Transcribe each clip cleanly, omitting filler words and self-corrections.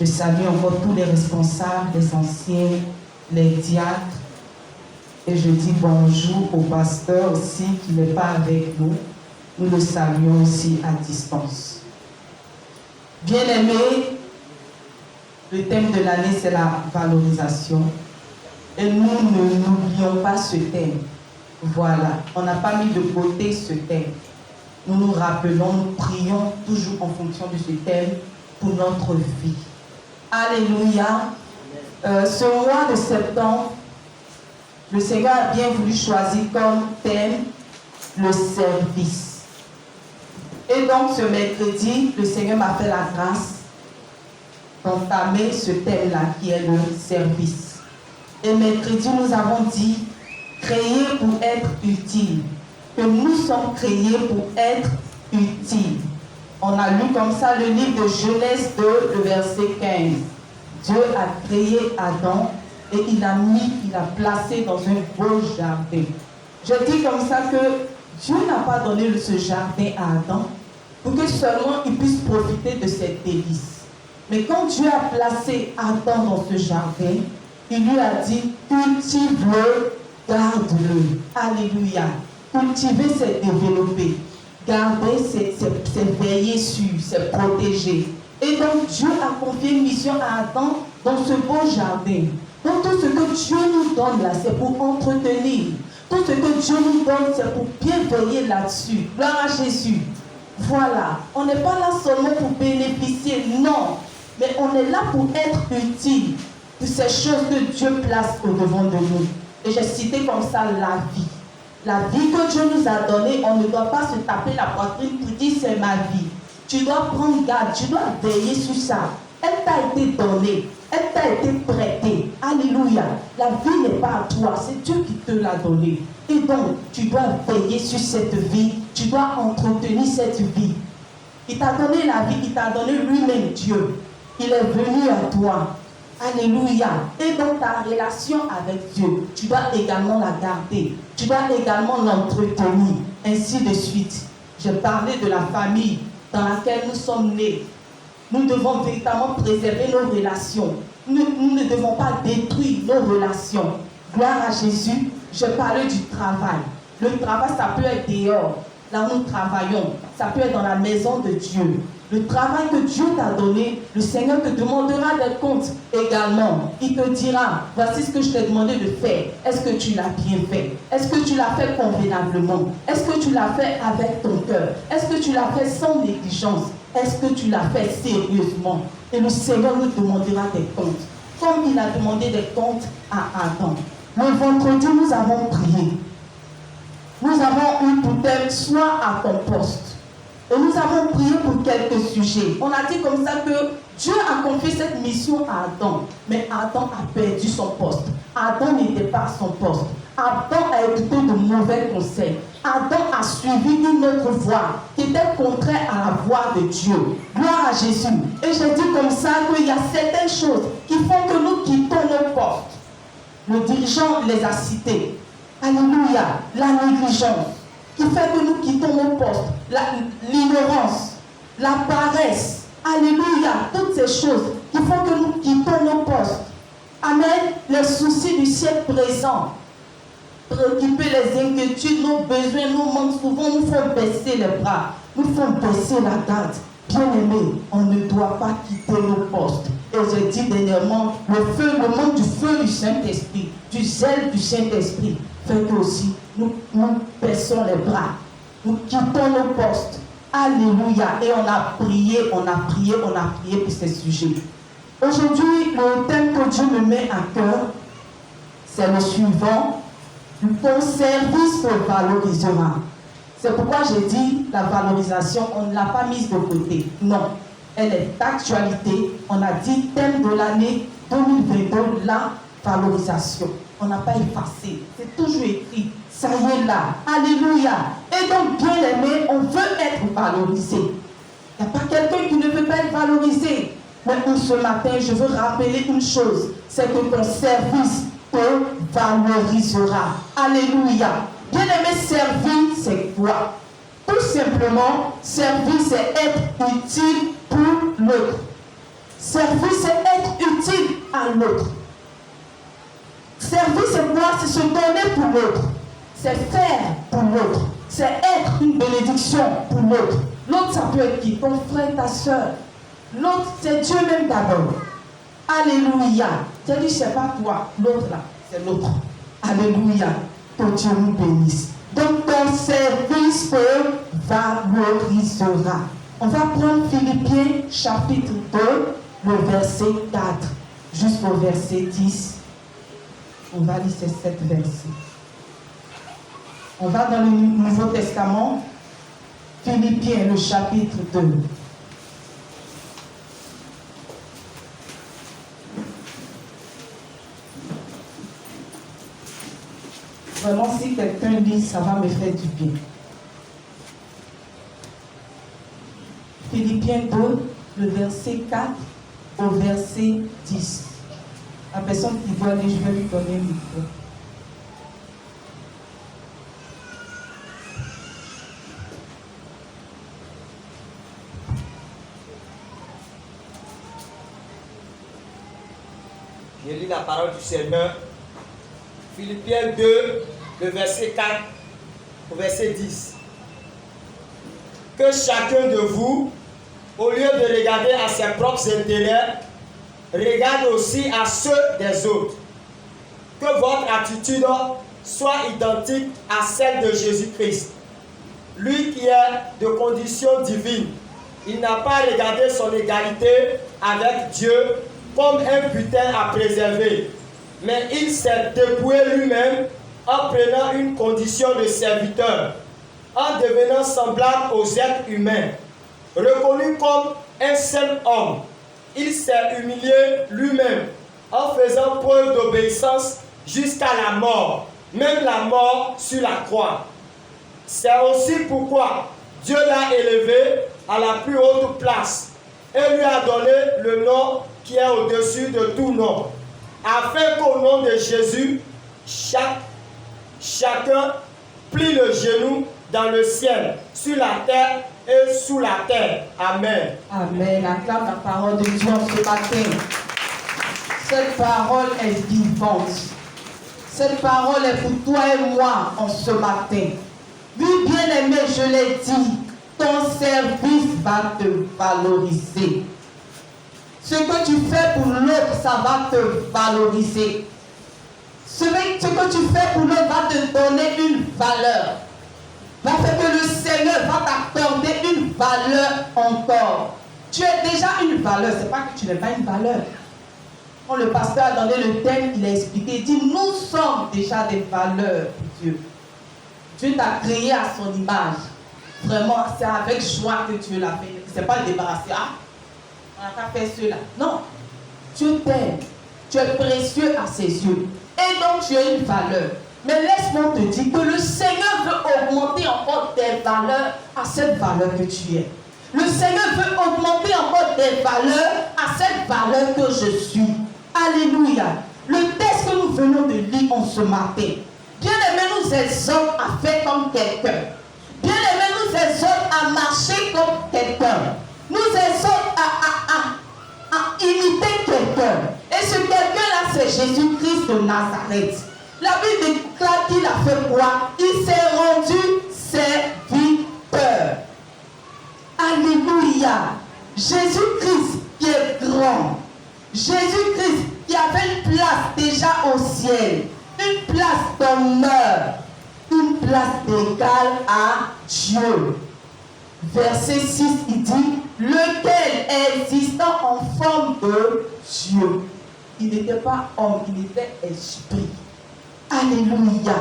Je salue encore tous les responsables, les anciens, les diacres. Et je dis bonjour au pasteur aussi qui n'est pas avec nous. Nous le saluons aussi à distance. Bien-aimés, le thème de l'année, c'est la valorisation. Et nous ne n'oublions pas ce thème. Voilà, on n'a pas mis de côté ce thème. Nous nous rappelons, nous prions toujours en fonction de ce thème pour notre vie. Alléluia. Ce mois de septembre, le Seigneur a bien voulu choisir comme thème le service. Et donc ce mercredi, le Seigneur m'a fait la grâce d'entamer ce thème-là qui est le service. Et mercredi, nous avons dit créer pour être utile. Que nous sommes créés pour être utiles. On a lu comme ça le livre de Genèse 2, le verset 15. Dieu a créé Adam et il a placé dans un beau jardin. Je dis comme ça que Dieu n'a pas donné ce jardin à Adam pour que seulement il puisse profiter de cette délice. Mais quand Dieu a placé Adam dans ce jardin, il lui a dit, cultive-le, garde-le. Alléluia. Cultiver, c'est développer. Garder, c'est veiller sur, c'est protéger. Et donc, Dieu a confié une mission à Adam dans ce beau jardin. Donc, tout ce que Dieu nous donne là, c'est pour entretenir. Tout ce que Dieu nous donne, c'est pour bien veiller là-dessus. Gloire à Jésus. Voilà. On n'est pas là seulement pour bénéficier, non. Mais on est là pour être utile pour ces choses que Dieu place au-devant de nous. Et j'ai cité comme ça la vie. La vie que Dieu nous a donnée, on ne doit pas se taper la poitrine pour dire c'est ma vie. Tu dois prendre garde, tu dois veiller sur ça. Elle t'a été donnée, elle t'a été prêtée. Alléluia. La vie n'est pas à toi, c'est Dieu qui te l'a donnée. Et donc, tu dois veiller sur cette vie, tu dois entretenir cette vie. Il t'a donné la vie, il t'a donné lui-même Dieu. Il est venu à toi. Alléluia. Et dans ta relation avec Dieu, tu dois également la garder. Tu dois également l'entretenir. Ainsi de suite. J'ai parlé de la famille dans laquelle nous sommes nés. Nous devons véritablement préserver nos relations. Nous ne devons pas détruire nos relations. Gloire à Jésus. Je parlais du travail. Le travail, ça peut être dehors, là où nous travaillons. Ça peut être dans la maison de Dieu. Le travail que Dieu t'a donné, le Seigneur te demandera des comptes également. Il te dira, voici ce que je t'ai demandé de faire. Est-ce que tu l'as bien fait? Est-ce que tu l'as fait convenablement? Est-ce que tu l'as fait avec ton cœur? Est-ce que tu l'as fait sans négligence? Est-ce que tu l'as fait sérieusement? Et le Seigneur nous demandera des comptes. Comme il a demandé des comptes à Adam. Le vendredi, nous avons prié. Nous avons eu pour thème, sois à ton poste. Et nous avons prié pour quelques sujets. On a dit comme ça que Dieu a confié cette mission à Adam. Mais Adam a perdu son poste. Adam n'était pas à son poste. Adam a écouté de mauvais conseils. Adam a suivi une autre voie qui était contraire à la voie de Dieu. Gloire à Jésus. Et je dis comme ça qu'il y a certaines choses qui font que nous quittons nos postes. Le dirigeant les a cités. Alléluia. La négligence qui fait que nous quittons nos postes, l'ignorance, la paresse, alléluia, toutes ces choses qui font que nous quittons nos postes. Amen. Les soucis du siècle présent, préoccuper les inquiétudes, nos besoins, nos manques, souvent nous font baisser les bras, nous font baisser la garde. Bien-aimés, on ne doit pas quitter nos postes. Et j'ai dit dernièrement, le manque du feu du Saint-Esprit, du zèle du Saint-Esprit, fait que aussi nous baissons les bras. Nous quittons nos postes. Alléluia. Et on a prié pour ces sujets. Aujourd'hui, le thème que Dieu me met à cœur, c'est le suivant. Ton service te valorisera. C'est pourquoi j'ai dit la valorisation, on ne l'a pas mise de côté. Non, elle est d'actualité. On a dit thème de l'année 2022, la valorisation. On n'a pas effacé. C'est toujours écrit. Ça y est là. Alléluia. Et donc, bien aimé, on veut être valorisé. Il n'y a pas quelqu'un qui ne veut pas être valorisé. Mais ce matin, je veux rappeler une chose. C'est que ton service te valorisera. Alléluia. Bien aimé, servir, c'est quoi? Tout simplement, servir, c'est être utile pour l'autre. Servir, c'est être utile à l'autre. Servir, c'est quoi? C'est se donner pour l'autre. C'est faire pour l'autre. C'est être une bénédiction pour l'autre. L'autre, ça peut être qui? Ton frère, ta soeur. L'autre, c'est Dieu même d'abord. Alléluia. Tu as dit, c'est pas toi. L'autre là, c'est l'autre. Alléluia. Que Dieu nous bénisse. Donc ton service valorisera. On va prendre Philippiens chapitre 2, le verset 4 jusqu'au verset 10. On va lire ces 7 versets. On va dans le Nouveau Testament, Philippiens, le chapitre 2. Vraiment, si quelqu'un lit, ça va me faire du bien. Philippiens 2, le verset 4 au verset 10. La personne qui doit lire, je vais lui donner le micro. Je lis la parole du Seigneur. Philippiens 2, le verset 4 au verset 10. Que chacun de vous, au lieu de regarder à ses propres intérêts, regarde aussi à ceux des autres. Que votre attitude soit identique à celle de Jésus-Christ. Lui qui est de condition divine, il n'a pas regardé son égalité avec Dieu comme un butin à préserver, mais il s'est dépouillé lui-même en prenant une condition de serviteur, en devenant semblable aux êtres humains. Reconnu comme un seul homme, il s'est humilié lui-même en faisant preuve d'obéissance jusqu'à la mort, même la mort sur la croix. C'est aussi pourquoi Dieu l'a élevé à la plus haute place et lui a donné le nom qui est au-dessus de tout nom, afin qu'au nom de Jésus, chacun plie le genou dans le ciel, sur la terre et sous la terre. Amen. Amen. Acclame la parole de Dieu en ce matin. Cette parole est vivante. Cette parole est pour toi et moi en ce matin. Oui, bien-aimé, je l'ai dit, ton service va te valoriser. Ce que tu fais pour l'autre, ça va te valoriser. Ce que tu fais pour l'autre va te donner une valeur. Va faire que le Seigneur va t'accorder une valeur encore. Tu es déjà une valeur, c'est pas que tu n'es pas une valeur. Quand le pasteur a donné le thème, il a expliqué, il dit, nous sommes déjà des valeurs pour Dieu. Dieu t'a créé à son image. Vraiment, c'est avec joie que Dieu l'a fait. C'est pas le débarrasser. Ah, on n'a pas fait cela. Non. Dieu t'aime. Tu es précieux à ses yeux. Et donc, tu as une valeur. Mais laisse-moi te dire que le Seigneur veut augmenter encore tes valeurs à cette valeur que tu es. Le Seigneur veut augmenter encore tes valeurs à cette valeur que je suis. Alléluia. Le texte que nous venons de lire en ce matin. Bien-aimés, nous exhorte à faire comme quelqu'un. Bien-aimés, nous exhorte à marcher comme quelqu'un. Nous exhorte à imiter quelqu'un. Et ce quelqu'un-là, c'est Jésus-Christ de Nazareth. La Bible déclare qu'il a fait quoi? Il s'est rendu serviteur. Alléluia. Jésus-Christ qui est grand. Jésus-Christ qui avait une place déjà au ciel. Une place d'honneur. Une place d'égale à Dieu. Verset 6, il dit, lequel existant en forme de Dieu. Il n'était pas homme, il était esprit. Alléluia.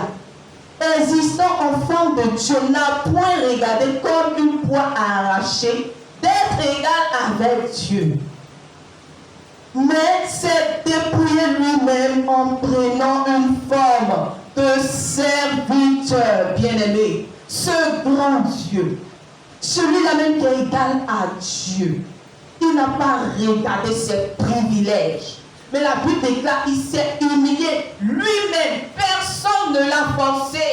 Existant en forme de Dieu, n'a point regardé comme une proie à arracher, d'être égal avec Dieu. Mais s'est dépouillé lui-même en prenant une forme de serviteur, bien-aimé. Ce grand Dieu, celui-là même qui est égal à Dieu, il n'a pas regardé ses privilèges. Mais la Bible déclare qu'il s'est humilié lui-même. Personne ne l'a forcé.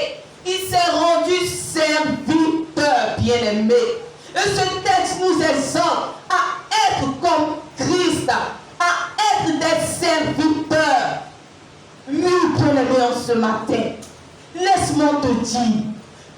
Il s'est rendu serviteur, bien-aimé. Et ce texte nous exhorte à être comme Christ. Christ, à être des serviteurs. Oui, bien-aimé, en ce matin, laisse-moi te dire,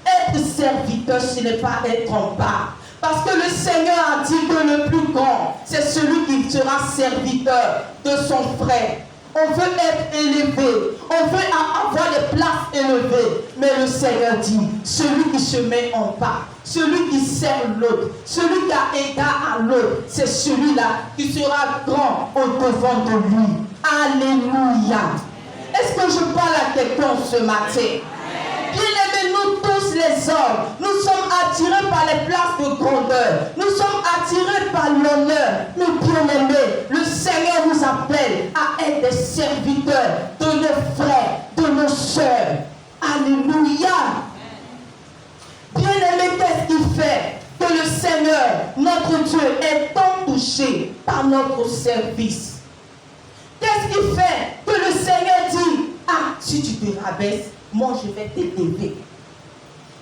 être serviteur, ce n'est pas être en bas. Parce que le Seigneur a dit que le plus grand, c'est celui qui sera serviteur de son frère. On veut être élevé, on veut avoir des places élevées. Mais le Seigneur dit, celui qui se met en bas, celui qui sert l'autre, celui qui a égard à l'autre, c'est celui-là qui sera grand au devant de lui. Alléluia. Est-ce que je parle à quelqu'un ce matin? Bien-aimés, nous tous les hommes, nous sommes attirés par les places de grandeur. Nous sommes attirés par l'honneur. Mais bien-aimés, le Seigneur nous appelle à être des serviteurs de nos frères, de nos sœurs. Alléluia. Bien-aimés, qu'est-ce qui fait que le Seigneur, notre Dieu, est tant touché par notre service? Qu'est-ce qui fait que le Seigneur dit, ah, si tu te rabaisses, moi je vais t'élever.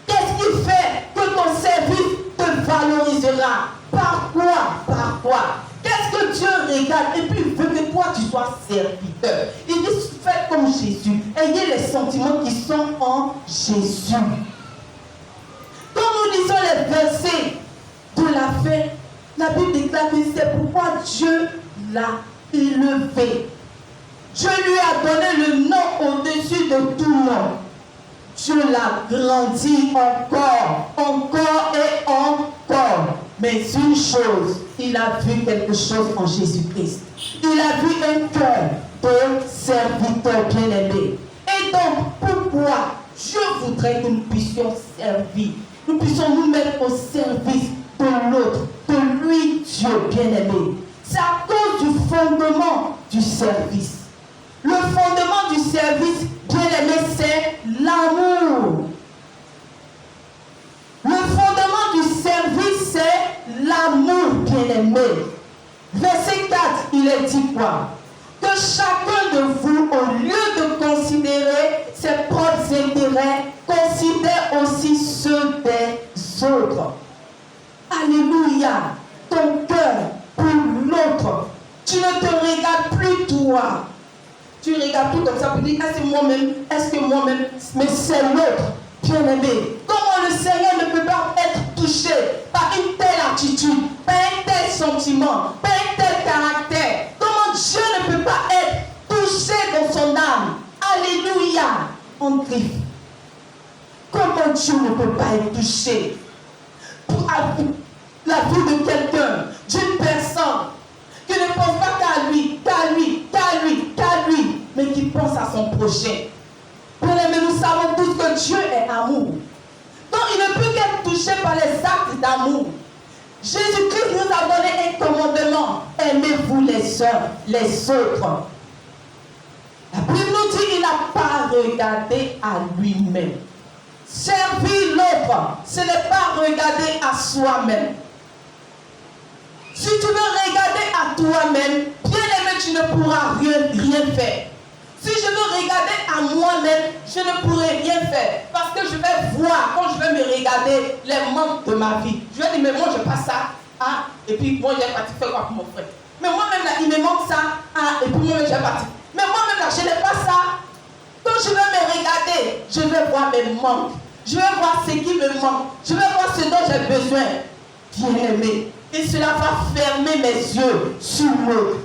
Qu'est-ce qui fait que ton service te valorisera? Par quoi? Par quoi? Qu'est-ce que Dieu regarde? Et puis il veut que toi tu sois serviteur. Il dit, faites comme Jésus. Ayez les sentiments qui sont en Jésus. Quand nous lisons les versets de la fin, la Bible déclare que c'est pourquoi Dieu l'a élevé. Dieu lui a donné le nom au-dessus de tout nom. Dieu l'a grandi encore et encore. Mais une chose, il a vu quelque chose en Jésus-Christ. Il a vu un cœur de serviteur bien-aimé. Et donc, pourquoi Dieu voudrait que nous puissions servir? Nous puissions nous mettre au service de l'autre, de lui, Dieu bien-aimé. C'est à cause du fondement du service. Le fondement du service, bien-aimé, c'est l'amour. Le fondement du service, c'est l'amour, bien-aimé. Verset 4, il est dit quoi? Que chacun de vous, au lieu de considérer ses propres intérêts, considère aussi ceux des autres. Alléluia. Ton cœur pour l'autre. Tu ne te regardes plus toi. Tu regardes tout comme ça pour dire, est-ce que moi-même, mais c'est l'autre. Bien-aimé, comment le Seigneur ne peut pas être touché par une telle attitude, par un tel sentiment, par un tel caractère? Comment Dieu ne peut pas être touché dans son âme? Alléluia. En crie. Comment Dieu ne peut pas être touché pour la vie de quelqu'un, d'une personne qui ne pense pas qu'à lui, mais qui pense à son prochain? Mais nous savons tous que Dieu est amour. Donc il ne peut qu'être touché par les actes d'amour. Jésus-Christ nous a donné un commandement. Aimez-vous les uns les autres. La Bible nous dit qu'il n'a pas regardé à lui-même. Servir l'autre, ce n'est pas regarder à soi-même. Si tu veux regarder à toi-même, bien aimé, tu ne pourras rien faire. Si je veux regarder à moi-même, je ne pourrai rien faire. Parce que je vais voir, quand je vais me regarder, les manques de ma vie. Je vais dire, mais moi je passe ça. Ah, et puis moi j'ai parti faire quoi pour mon frère? Mais moi-même là, il me manque ça. Ah, et puis moi j'ai parti. Mais moi-même là, je n'ai pas ça. Quand je vais me regarder, je vais voir mes manques. Je vais voir ce qui me manque. Je vais voir ce dont j'ai besoin. Bien-aimé. Et cela va fermer mes yeux sur l'autre.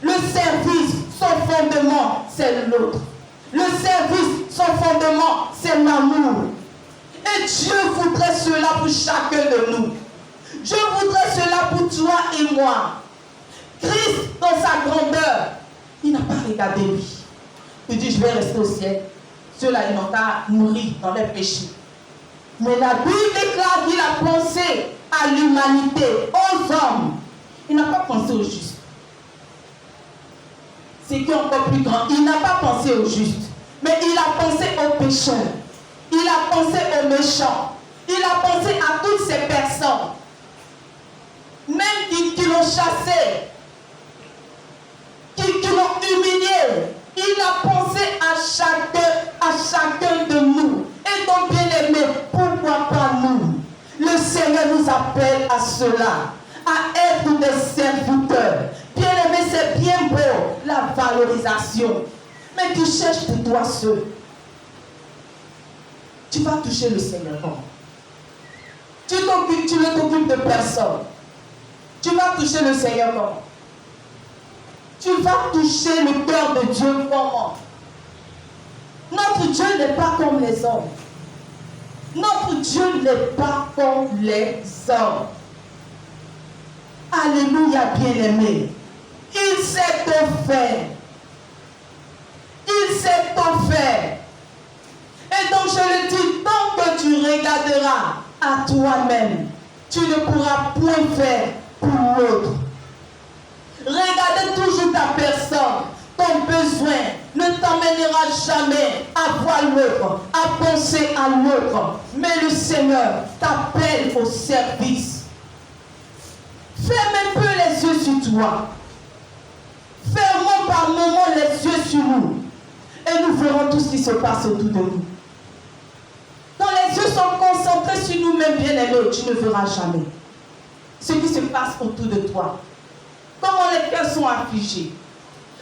Le service, son fondement, c'est l'autre. Le service, son fondement, c'est l'amour. Et Dieu voudrait cela pour chacun de nous. Dieu voudrait cela pour toi et moi. Christ, dans sa grandeur, il n'a pas regardé lui. Il dit, je vais rester au ciel. Ceux-là, ils n'ont qu'à mourir dans leurs péchés. Mais la Bible déclare qu'il a pensé à l'humanité, aux hommes. Il n'a pas pensé aux justes. C'est qui est encore plus grand. Il n'a pas pensé aux justes, mais il a pensé aux pécheurs. Il a pensé aux méchants. Il a pensé à toutes ces personnes, même qui l'ont chassé, qui l'ont humilié. Il a pensé à chacun de nous. Et donc, bien aimé, pourquoi pas nous? Le Seigneur nous appelle à cela, à être des serviteurs. Bien aimé, la valorisation. Mais tu cherches pour toi seul. Tu vas toucher le Seigneur comment? Tu ne t'occupes de personne. Tu vas toucher le Seigneur comment? Tu vas toucher le cœur de Dieu comment? Notre Dieu n'est pas comme les hommes. Notre Dieu n'est pas comme les hommes. Alléluia, bien-aimé. Il s'est offert. Il s'est offert. Et donc je le dis, tant que tu regarderas à toi-même, tu ne pourras point faire pour l'autre. Regardez toujours ta personne. Ton besoin ne t'emmènera jamais à voir l'autre, à penser à l'autre. Mais le Seigneur t'appelle au service. Ferme un peu les yeux sur toi. Fermons par moments les yeux sur nous. Et nous verrons tout ce qui se passe autour de nous. Quand les yeux sont concentrés sur nous-mêmes, bien-aimés, tu ne verras jamais ce qui se passe autour de toi. Comment les cœurs sont affligés.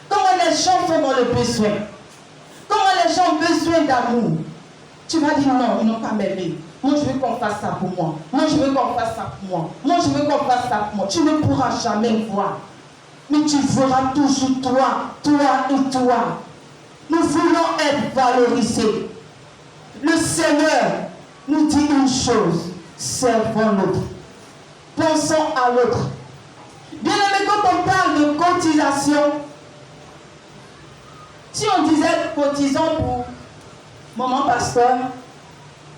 Comment les gens sont dans le besoin. Comment les gens ont besoin d'amour. Tu vas dire non, ils n'ont pas m'aimer. Moi, je veux qu'on fasse ça pour moi. Moi, je veux qu'on fasse ça pour moi. Moi, je veux qu'on fasse ça pour moi. Tu ne pourras jamais voir. Mais tu verras toujours toi, toi et toi. Nous voulons être valorisés. Le Seigneur nous dit une chose. Servons l'autre. Pensons à l'autre. Bien aimé, quand on parle de cotisation, si on disait cotisons pour maman pasteur,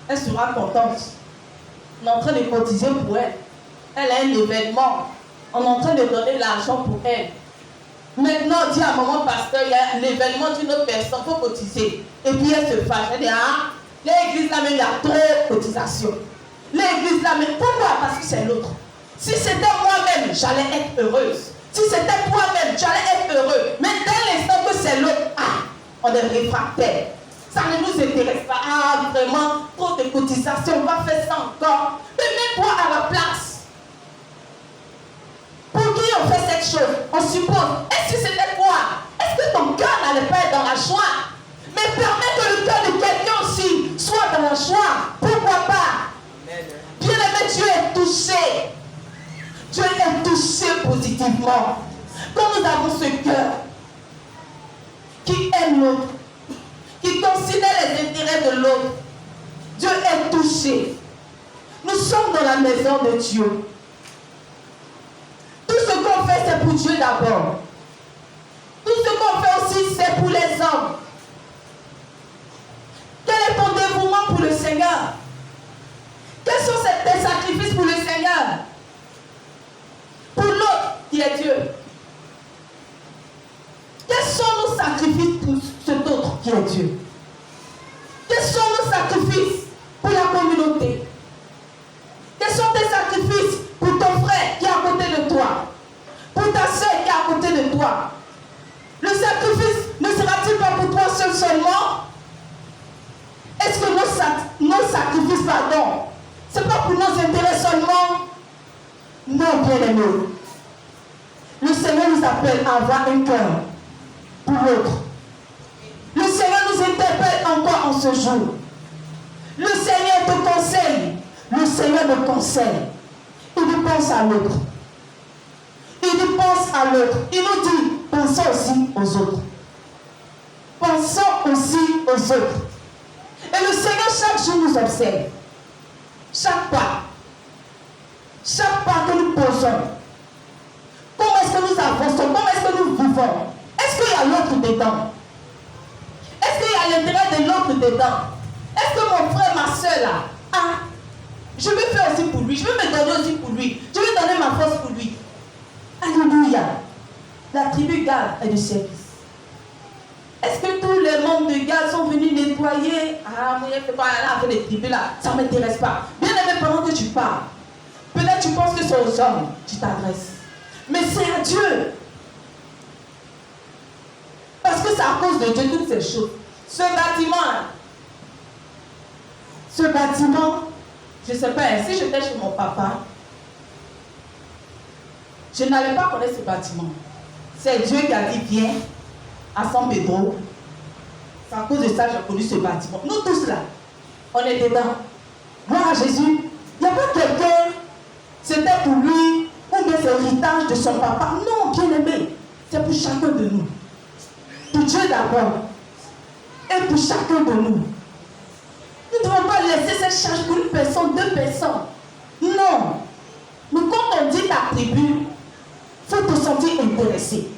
elle sera contente. On est en train de cotiser pour elle. Elle a un événement. On est en train de donner l'argent pour elle. Maintenant, on dit à maman pasteur, il y a l'événement d'une autre personne, il faut cotiser. Et puis elle se fâche. Elle dit, ah, l'église là même, il y a trop de cotisation. L'église là même, pourquoi? Parce que c'est l'autre. Si c'était moi-même, j'allais être heureuse. Si c'était toi-même, tu allais être heureux. Mais dès l'instant que c'est l'autre, ah, on est réfractaire. Ça ne nous intéresse pas. Ah, vraiment, trop de cotisations, on va faire ça encore. Mais mets-toi à la place. Pour qui on fait cette chose? On suppose, est-ce que c'était toi? Est-ce que ton cœur n'allait pas être dans la joie? Mais permets que le cœur de quelqu'un aussi soit dans la joie. Pourquoi pas? Bien-aimé, Dieu est touché. Dieu est touché positivement. Quand nous avons ce cœur qui aime l'autre, qui considère les intérêts de l'autre, Dieu est touché. Nous sommes dans la maison de Dieu. Tout ce qu'on fait, c'est pour Dieu d'abord. Tout ce qu'on fait aussi, c'est pour les hommes. Quel est ton dévouement pour le Seigneur? Quels sont tes sacrifices pour le Seigneur? Pour l'autre qui est Dieu. Quels sont nos sacrifices pour cet autre qui est Dieu? Quels sont nos sacrifices pour la communauté? Quels sont tes sacrifices pour ton frère qui est à côté de toi? Pour ta soeur qui est à côté de toi? Le sacrifice ne sera-t-il pas pour toi seul seulement? Est-ce que nos sacrifices, pardon, c'est pas pour nos intérêts seulement? Non, bien-aimé. Le Seigneur nous appelle à avoir un cœur pour l'autre. Le Seigneur nous interpelle encore en ce jour. Le Seigneur te conseille. Le Seigneur me conseille. Il nous pense à l'autre. Il nous pense à l'autre. Il nous dit, pensons aussi aux autres. Pensons aussi aux autres. Et le Seigneur chaque jour nous observe. Chaque pas que nous posons, comment est-ce que nous avançons, comment est-ce que nous vivons, est-ce qu'il y a l'autre dedans? Est-ce qu'il y a l'intérêt de l'autre dedans? Est-ce que mon frère, ma soeur là, ah, je vais faire aussi pour lui, je vais me donner aussi pour lui, je vais donner ma force pour lui. Alléluia. La tribu Gad est de service. Est-ce que tous les membres de Gad sont venus nettoyer? Ah, moi, je ne fais pas là avec les tribus là, ça ne m'intéresse pas. Bien aimé, pendant que tu parles, peut-être tu penses que c'est aux hommes que tu t'adresses. Mais c'est à Dieu. Parce que c'est à cause de Dieu toutes ces choses. Ce bâtiment, je ne sais pas, si j'étais chez mon papa, je n'allais pas connaître ce bâtiment. C'est Dieu qui a dit viens, à San Pedro. C'est à cause de ça que j'ai connu ce bâtiment. Nous tous là, on est dedans. Gloire à Jésus. Il n'y a pas quelqu'un, c'était pour lui, ou bien c'est l'héritage de son papa. Non, bien aimé, c'est pour chacun de nous. Pour Dieu d'abord. Et pour chacun de nous. Nous ne devons pas laisser cette charge pour une personne, deux personnes. Non. Mais quand on dit ta tribu, il faut te sentir intéressé.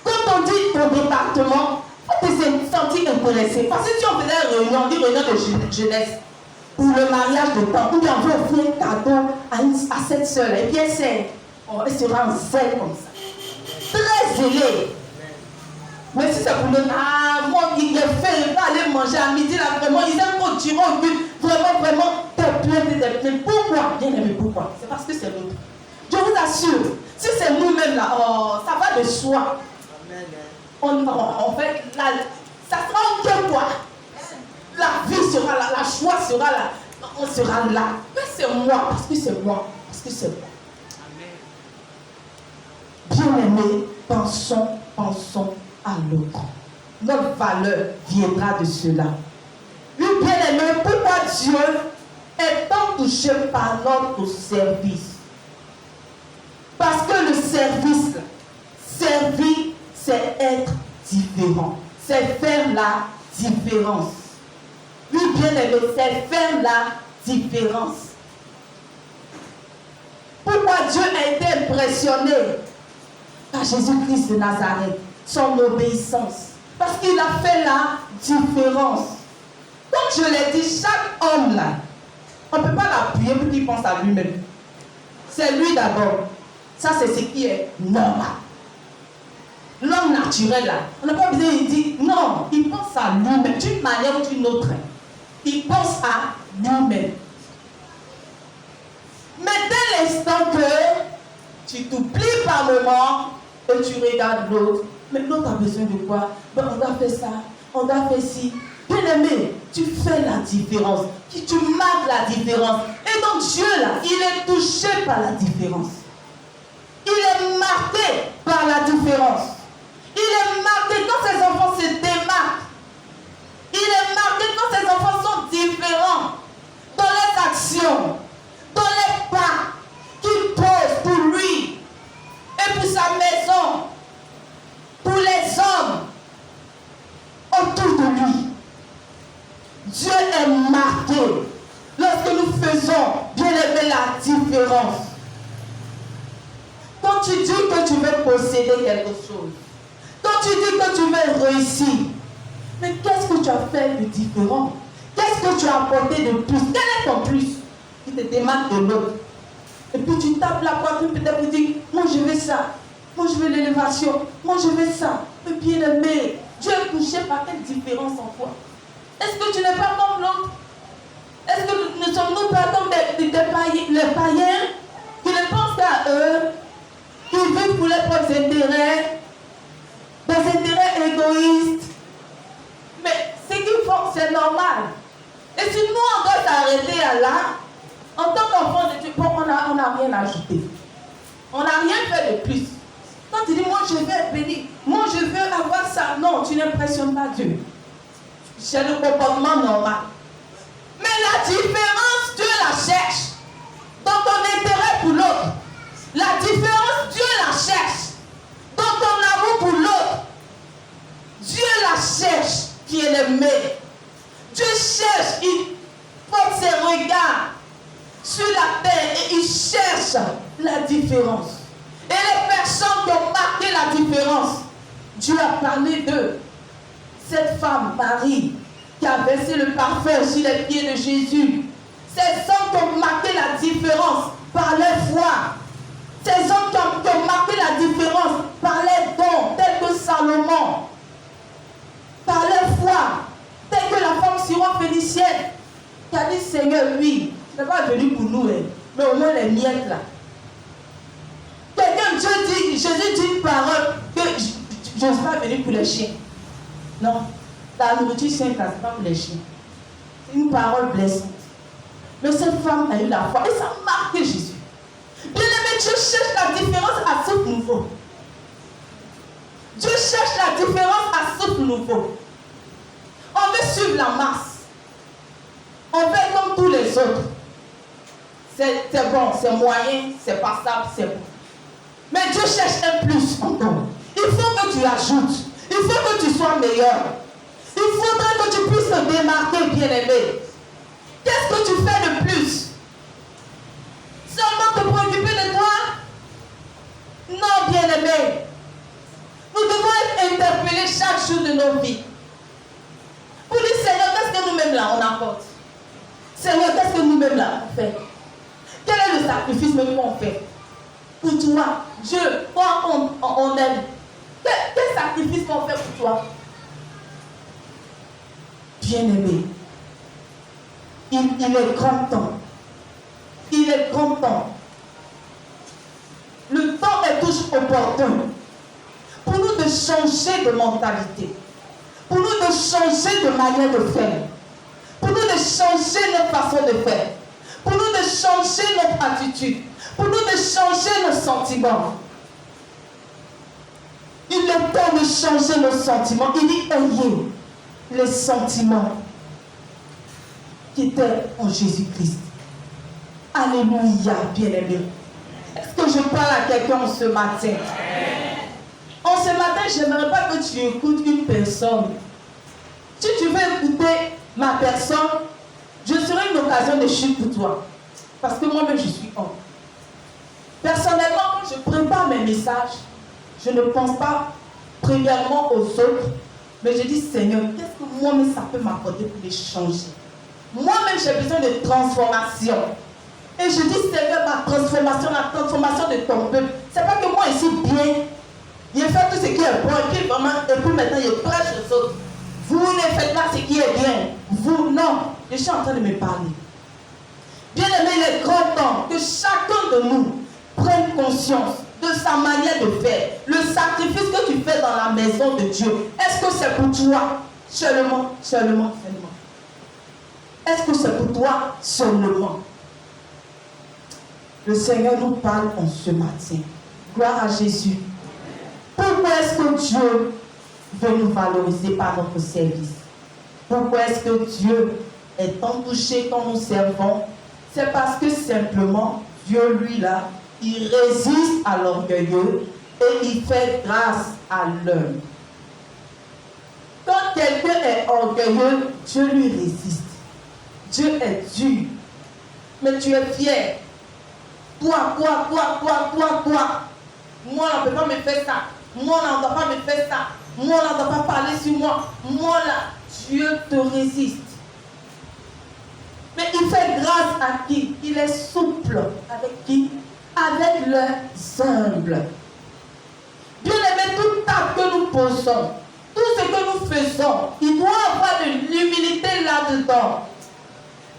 Quand on dit ton département, il faut te sentir intéressé. Parce que si on faisait une réunion, on dit réunion de jeunesse, pour le mariage de temps, ou bien on veut offrir un cadeau à cette soeur-là, et puis elle sera en zèle comme ça. Très zélée. Mais si c'est pour le moi, il est fait, il va aller manger à midi, là, vraiment, ils aiment qu'on tire au but, vraiment, t'es plein. Pourquoi? Bien aimé, pourquoi? C'est parce que c'est l'autre. Je vous assure, si c'est nous-mêmes là, ça va de soi. En fait, ça sera que quoi? La vie sera là, la joie sera là, on sera là. Mais c'est moi, parce que c'est moi, Bien aimé, pensons à l'autre. Notre valeur viendra de cela. Oui, bien aimé, pourquoi Dieu est tant touché par notre service? Parce que le service, servir, c'est être différent. C'est faire la différence. Oui, bien aimé, c'est faire la différence. Pourquoi Dieu a été impressionné par Jésus-Christ de Nazareth, son obéissance? Parce qu'il a fait la différence. Comme je l'ai dit, chaque homme là, on ne peut pas l'appuyer pour qu'il pense à lui-même. C'est lui d'abord. Ça, c'est ce qui est normal. L'homme naturel là, on n'a pas besoin de dire non, il pense à lui-même d'une manière ou d'une autre. Il pense à lui-même. Mais dès l'instant que tu t'oublies par moment et tu regardes l'autre, mais l'autre a besoin de quoi? Ben, on doit faire ça, on doit faire ci. Bien aimé, tu fais la différence, tu marques la différence. Et donc Dieu là, il est touché par la différence. Il est marqué par la différence. Il est marqué quand ses enfants se démarquent. Il est marqué quand ses enfants sont différents dans les actions, dans les pas qu'il pose pour lui et pour sa maison, pour les hommes autour de lui. Dieu est marqué lorsque nous faisons, bien aimé, la différence. Quand tu dis que tu veux posséder quelque chose, quand tu dis que tu veux réussir, mais qu'est-ce que tu as fait de différent? Qu'est-ce que tu as apporté de plus? Quel est ton plus qui te démarque de l'autre? Et puis tu tapes la poitrine peut-être pour dire, moi je veux ça, moi je veux l'élévation, moi je veux ça. Mais bien aimé, Dieu est touché par quelle différence en toi? Est-ce que tu n'es pas comme l'autre? Est-ce que ne sommes-nous pas comme les païens qui ne pensent qu'à eux, qui vivent pour leurs propres intérêts, des intérêts égoïstes? Mais ce qu'ils font, c'est normal. Et si nous, on doit s'arrêter à là, en tant qu'enfant de Dieu, on n'a rien ajouté. On n'a rien fait de plus. Quand tu dis, moi je veux être béni, moi je veux avoir ça, non, tu n'impressionnes pas Dieu. C'est le comportement normal. Mais la différence, Dieu la cherche. Dans ton intérêt pour l'autre. La différence, Dieu la cherche. Dans ton amour pour l'autre. Dieu la cherche, qui est l'aimé. Dieu cherche, il porte ses regards sur la terre et il cherche la différence. Et les personnes qui ont marqué la différence, Dieu a parlé d'eux. Cette femme, Marie, qui a versé le parfum sur les pieds de Jésus. Ces hommes qui ont marqué la différence par leur foi. Ces hommes qui ont marqué la différence par les dons, tels que Salomon. Par leur foi, tels que la femme syrophénicienne, qui a dit, Seigneur, oui, ce n'est pas venu pour nous, mais au moins les miettes là. Quelqu'un, Jésus dit une parole que je ne suis pas venu pour les chiens. Non, la nourriture sainte, ce n'est pas pour les chiens. C'est une parole blessante. Mais cette femme a eu la foi et ça a marqué Jésus. Bien aimé, Dieu cherche la différence à ce niveau. Dieu cherche la différence à souffle nouveau. On veut suivre la masse. On fait comme tous les autres. C'est bon, c'est moyen, c'est passable, c'est bon. Mais Dieu cherche un plus encore. Il faut que tu ajoutes. Il faut que tu sois meilleur. Il faudrait que tu puisses te démarquer, bien-aimé. Qu'est-ce que tu fais de plus? Seulement te préoccuper de toi? Non, bien-aimé. Nous devons être interpellés chaque jour de nos vies. Pour dire, Seigneur, qu'est-ce que nous-mêmes là, on apporte? Seigneur, qu'est-ce que nous-mêmes là, on fait? Quel est le sacrifice même qu'on fait? Pour toi, Dieu, toi, on aime. Quel sacrifice qu'on fait pour toi? Bien-aimé, il est grand temps. Il est grand temps. Le temps est toujours opportun pour nous de changer de mentalité, pour nous de changer de manière de faire, pour nous de changer notre façon de faire, pour nous de changer notre attitude, pour nous de changer nos sentiments. Il est temps de changer nos sentiments. Il dit, ayez les sentiments qui étaient en Jésus-Christ. Alléluia, bien-aimé. Est-ce que je parle à quelqu'un ce matin? En ce matin, je n'aimerais pas que tu écoutes une personne. Si tu veux écouter ma personne, je serai une occasion de chute pour toi. Parce que moi-même, je suis homme. Personnellement, quand je prépare mes messages, je ne pense pas premièrement aux autres, mais je dis, Seigneur, qu'est-ce que moi-même ça peut m'apporter pour les changer? Moi-même, j'ai besoin de transformation. Et je dis, Seigneur, ma transformation, la transformation de ton peuple. C'est pas que moi ici, bien, il fait tout ce qui est bon, et puis maintenant, il prêche aux autres. Vous ne faites pas ce qui est bien. Vous, non. Je suis en train de me parler. Bien aimé, il est grand temps que chacun de nous prenne conscience de sa manière de faire. Le sacrifice que tu fais dans la maison de Dieu, est-ce que c'est pour toi seulement? Est-ce que c'est pour toi seulement? Le Seigneur nous parle en ce matin. Gloire à Jésus. Pourquoi est-ce que Dieu veut nous valoriser par notre service? Pourquoi est-ce que Dieu est tant touché quand nous servons? C'est parce que simplement, Dieu, lui, là, il résiste à l'orgueilleux et il fait grâce à l'homme. Quand quelqu'un est orgueilleux, Dieu lui résiste. Dieu est dur. Mais tu es fier. Toi. Moi, on ne peut pas me faire ça. Moi, on ne doit pas me faire ça. Moi, on ne doit pas parler sur moi. Moi, là, Dieu te résiste. Mais il fait grâce à qui? Il est souple. Avec qui? Avec les humbles. Bien aimé, tout acte que nous posons, tout ce que nous faisons, il doit y avoir de l'humilité là-dedans.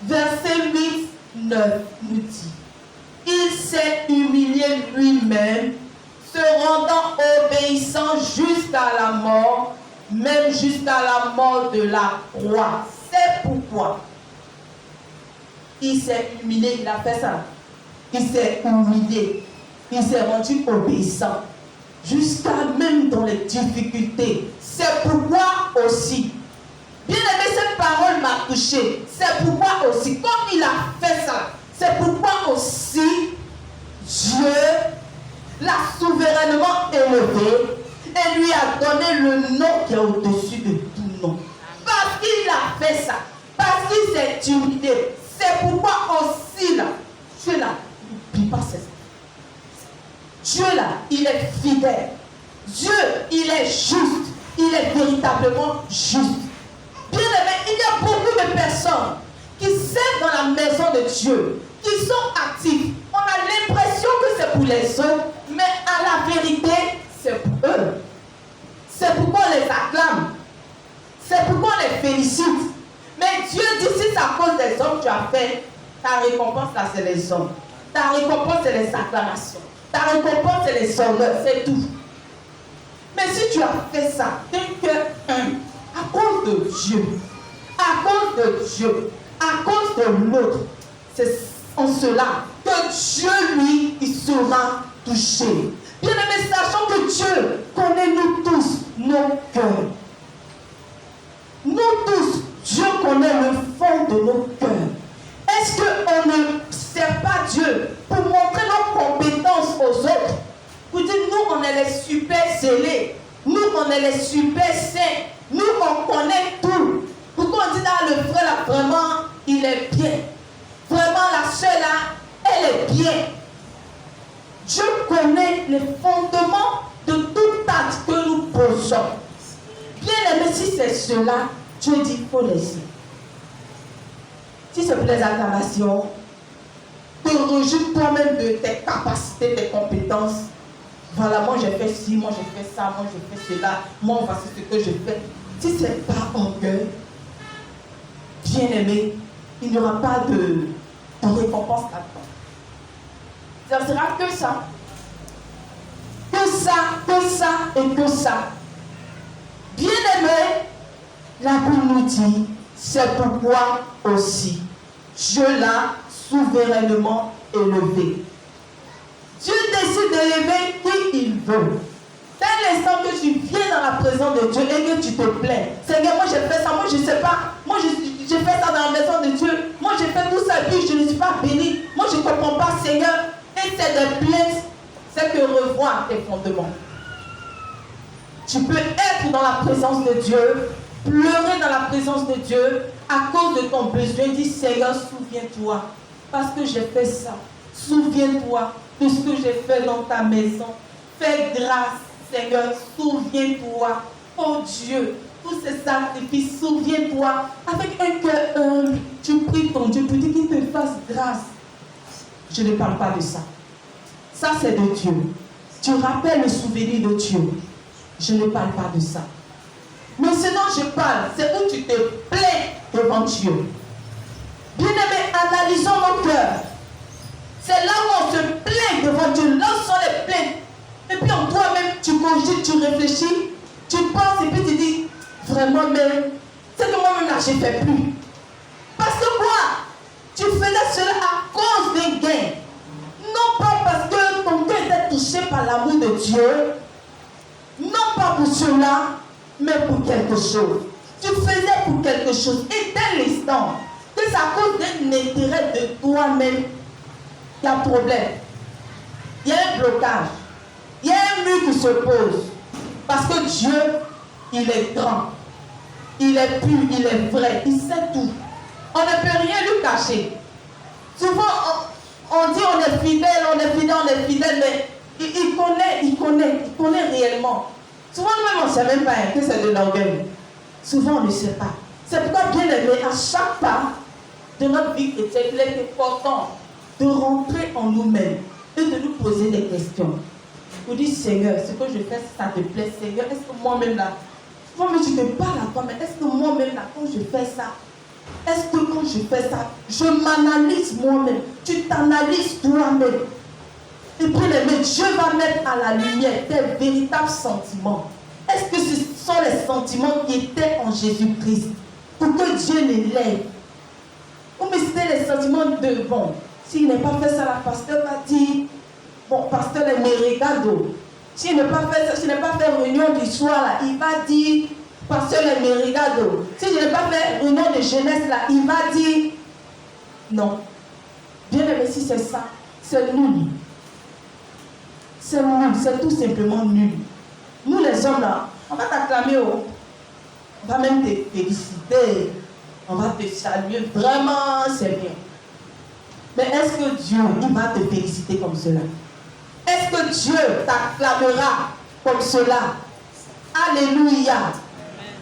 Verset 8, 9 nous dit, il s'est humilié lui-même, se rendant obéissant jusqu'à la mort, même jusqu'à la mort de la croix. C'est pourquoi il s'est humilié, il a fait ça. Il s'est humilié, il s'est rendu obéissant, jusqu'à même dans les difficultés. C'est pourquoi aussi, bien aimé, cette parole m'a touché. C'est pourquoi aussi, comme il a fait ça, c'est pourquoi aussi Dieu l'a souverainement élevé et lui a donné le nom qui est au-dessus de tout nom. Parce qu'il a fait ça, parce qu'il s'est humilié. C'est pourquoi aussi là, Dieu là, n'oublie pas ses Dieu là, il est fidèle. Dieu, il est juste. Il est véritablement juste. Bien aimé, il y a beaucoup de personnes qui servent dans la maison de Dieu, qui sont actifs. On a l'impression que c'est pour les autres, mais à la vérité, c'est pour eux. C'est pourquoi on les acclame. C'est pourquoi on les félicite. Mais Dieu dit, si c'est à cause des hommes que tu as fait, ta récompense là, c'est les hommes. Ta récompense, c'est les acclamations. Ta récompense, c'est les honneurs, c'est tout. Mais si tu as fait ça, c'est que, à cause de Dieu, à cause de l'autre, c'est en cela que Dieu, lui, il sera touché. Bien aimé, sachant que Dieu connaît nous tous, nos cœurs. Nous tous, Dieu connaît le fond de nos cœurs. Est-ce qu'on ne sert pas Dieu pour montrer nos compétences aux autres? Pour dire, nous, on est les super zélés. Nous, on est les super saints. Nous, on connaît tout. Pourquoi on dit, là, le frère, là, vraiment, il est bien. Vraiment, la sœur, là, elle est bien. Dieu connaît les fondements de tout acte que nous posons. Bien aimé, si c'est cela, Dieu dit, il faut laisser. Si c'est pour les acclamations, te rejette toi-même de tes capacités, tes compétences. Voilà, moi j'ai fait ci, moi j'ai fait ça, moi j'ai fait cela, moi voici ce que je fais. Si ce n'est pas orgueil, bien aimé, il n'y aura pas de récompense là-dedans. Ça ne sera que ça. Que ça, que ça et que ça. Bien aimé, la Bible nous dit, c'est pourquoi aussi Dieu l'a souverainement élevé. Dieu décide d'élever qui il veut. Dès l'instant que tu viens dans la présence de Dieu et que tu te plains, Seigneur, moi j'ai fait ça, moi je ne sais pas, moi j'ai fait ça dans la maison de Dieu, moi j'ai fait tout ça et puis je ne suis pas béni, moi je ne comprends pas, Seigneur, et c'est des plaintes, c'est que revoir tes fondements. Tu peux être dans la présence de Dieu, pleurer dans la présence de Dieu à cause de ton besoin. Dis, Seigneur, souviens-toi, parce que j'ai fait ça. Souviens-toi de ce que j'ai fait dans ta maison. Fais grâce, Seigneur, souviens-toi. Oh Dieu, tous ces sacrifices, souviens-toi. Avec un cœur humble, tu pries ton Dieu pour dire qu'il te fasse grâce. Je ne parle pas de ça. Ça, c'est de Dieu. Tu rappelles le souvenir de Dieu. Je ne parle pas de ça. Mais ce dont je parle, c'est où tu te plains devant Dieu. Bien-aimés, analysons nos cœurs. C'est là où on se plaint devant Dieu. Lançons les plaintes. Et puis en toi-même, tu cogites, tu réfléchis, tu penses et puis tu dis, vraiment, mais c'est que moi-même là, je ne fais plus. Parce que quoi? Tu faisais cela à cause d'un gain. Non pas parce que ton cœur était touché par l'amour de Dieu. Non pas pour cela, mais pour quelque chose. Tu faisais pour quelque chose. Et dès l'instant que c'est à cause d'un intérêt de toi-même, il y a un problème. Il y a un blocage. Il y a un mur qui se pose. Parce que Dieu, il est grand. Il est pur, il est vrai. Il sait tout. On ne peut rien lui cacher. Souvent, on dit on est fidèle, mais il connaît réellement. Souvent, nous-mêmes, on ne sait même pas que c'est de l'orgueil. Souvent, on ne sait pas. C'est pourquoi, bien aimé, à chaque pas de notre vie chrétienne, il est important de rentrer en nous-mêmes et de nous poser des questions. Pour dire, Seigneur, ce que je fais, ça te plaît, Seigneur, est-ce que moi-même là, moi-même tu te parles à toi, mais est-ce que moi-même là, quand je fais ça, est-ce que quand je fais ça, je m'analyse moi-même, tu t'analyses toi-même. Et puis Dieu va mettre à la lumière tes véritables sentiments. Est-ce que ce sont les sentiments qui étaient en Jésus-Christ pour que Dieu les lève? Ou mais c'était les sentiments de bon. S'il n'a pas fait ça, la pasteur va dire, bon, pasteur est mérigado. S'il n'a pas fait ça, s'il n'a pas fait réunion du soir, là, il va dire, pasteur est mérigado. Si je n'ai pas fait réunion de jeunesse, là, il va dire, non. Bien aimé, si c'est ça, c'est nul. C'est nul, c'est tout simplement nul. Nous les hommes là, on va t'acclamer, on va même te féliciter, on va te saluer, vraiment c'est bien. Mais est-ce que Dieu, il va te féliciter comme cela? Est-ce que Dieu t'acclamera comme cela? Alléluia.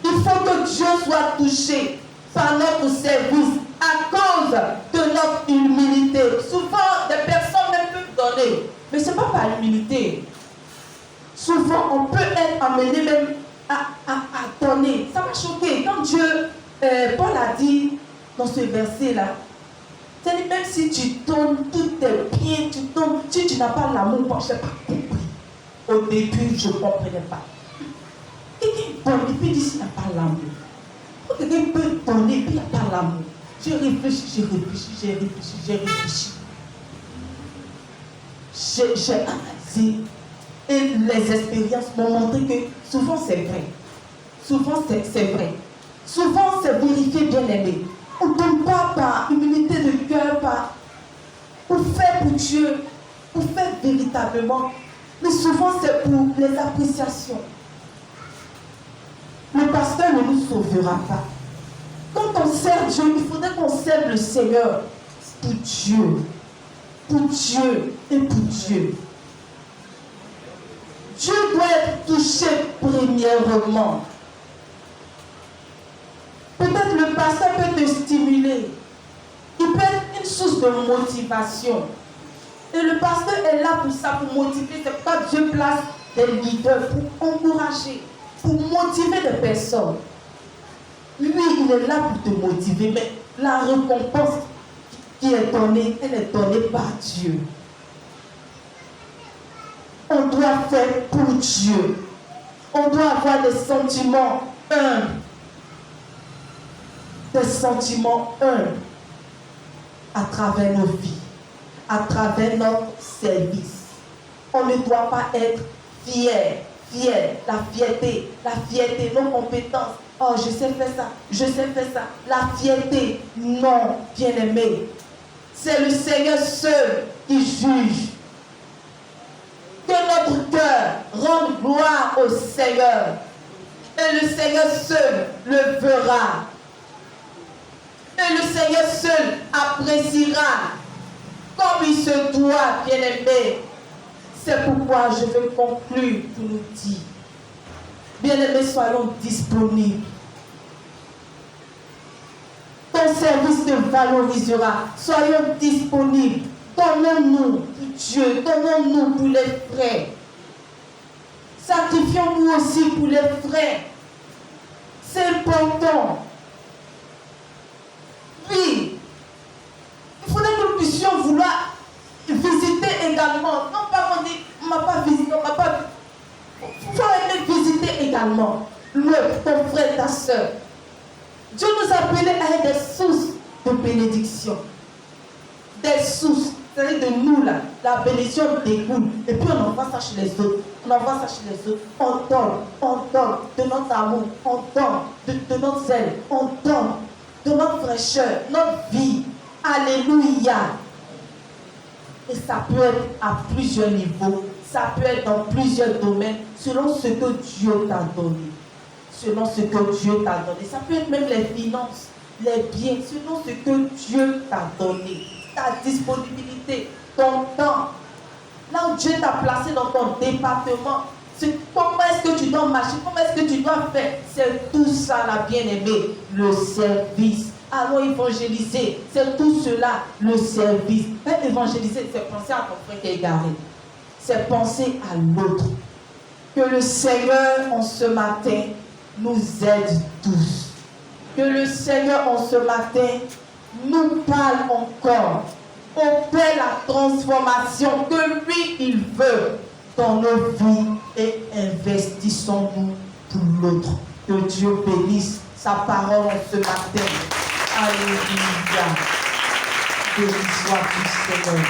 Il faut que Dieu soit touché par notre service à cause de notre humilité. Souvent, des personnes même peuvent donner, mais ce n'est pas par humilité. Souvent, on peut être amené même à donner. Ça m'a choqué. Quand Dieu, Paul a dit dans ce verset-là, c'est-à-dire même si tu donnes tous tes biens, tu donnes, si tu n'as pas l'amour, je n'ai pas compris. Au début, je ne comprenais pas. Quelqu'un donne et puis dit s'il n'a pas l'amour. Quelqu'un peut donner et puis il n'y a pas l'amour. J'ai réfléchi. J'ai analysé. Et les expériences m'ont montré que souvent c'est vrai. Souvent, c'est vrai. Souvent, c'est vérifié, bien aimé. On ne donne pas par humilité de cœur, pour faire pour Dieu, pour faire véritablement. Mais souvent, c'est pour les appréciations. Le pasteur ne nous sauvera pas. Quand on sert Dieu, il faudrait qu'on serve le Seigneur pour Dieu. Pour Dieu et pour Dieu. Dieu doit être touché premièrement. Peut-être le pasteur peut te stimuler. Il peut être une source de motivation. Et le pasteur est là pour ça, pour motiver. C'est pourquoi Dieu place des leaders pour encourager, pour motiver des personnes. Lui, il est là pour te motiver, mais la récompense qui est donnée, elle est donnée par Dieu. On doit faire pour Dieu. On doit avoir des sentiments humbles. Des sentiments humbles à travers nos vies, à travers notre service. On ne doit pas être fier, la fierté, nos compétences. Oh, je sais faire ça. La fierté, non, bien-aimé. C'est le Seigneur seul qui juge. Que notre cœur rende gloire au Seigneur. Et le Seigneur seul le verra. Et le Seigneur seul appréciera comme il se doit, bien-aimé. C'est pourquoi je veux conclure pour nous dire, bien-aimés, soyons disponibles. Ton service te valorisera. Soyons disponibles. Donnons-nous pour Dieu. Donnons-nous pour les frères. Sacrifions-nous aussi pour les frères. C'est important. Oui. Il faudrait que nous puissions vouloir visiter également. Non pas qu'on dit, on ne m'a pas visité, on ne m'a pas vu. Il faut aimer visiter également. Ton frère, ta soeur. Dieu nous a appelés à être des sources de bénédiction. Des sources. C'est-à-dire de nous, là, la bénédiction découle. Et puis on envoie ça chez les autres. On donne de notre amour. On donne de notre zèle. On donne de notre fraîcheur, notre vie. Alléluia. Et ça peut être à plusieurs niveaux. Ça peut être dans plusieurs domaines, selon ce que Dieu t'a donné. Selon ce que Dieu t'a donné. Ça peut être même les finances, les biens, selon ce que Dieu t'a donné. Ta disponibilité, ton temps. Là où Dieu t'a placé dans ton département. Comment est-ce que tu dois marcher? Comment est-ce que tu dois faire? C'est tout ça, la bien-aimée. Le service. Allons évangéliser. C'est tout cela, le service. Même évangéliser, c'est penser à ton frère qui est égaré. C'est penser à l'autre. Que le Seigneur, en ce matin, nous aide tous. Que le Seigneur, en ce matin, nous parle encore. Opère la transformation que lui, il veut dans nos vies et investissons-nous pour l'autre. Que Dieu bénisse sa parole en ce matin. Alléluia. Béni soit du Seigneur.